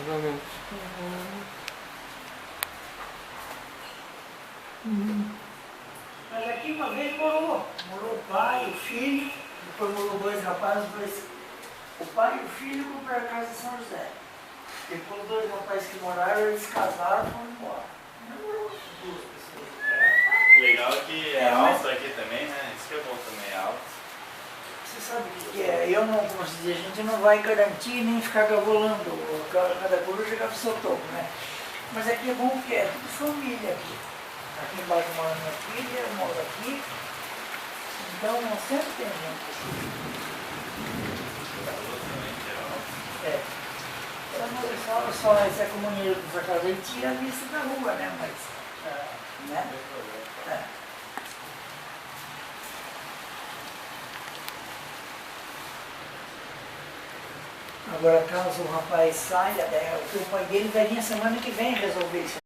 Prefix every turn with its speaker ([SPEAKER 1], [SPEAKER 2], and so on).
[SPEAKER 1] exatamente.
[SPEAKER 2] Mas aqui uma vez morou o pai, o filho, depois morou dois rapazes, o pai e o filho compraram a casa em São José. Depois dois rapazes que moraram, eles casaram e foram embora. Não morou duas pessoas.
[SPEAKER 3] Legal que é alto aqui também, né? Isso que é bom também, é alto.
[SPEAKER 2] Você sabe o que é? Eu não, como se diz, a gente não vai garantir nem ficar gavolando cada coruja chegar pro seu topo, né? Mas aqui é bom porque é tudo família aqui. Aqui embaixo mora minha filha, eu moro aqui. Então sempre tem gente aqui. É. Só essa comunidade da casa, ele tira a missa da rua, né? Mas, né? É. Agora, caso o rapaz saia, o pai dele vai vir a semana que vem resolver isso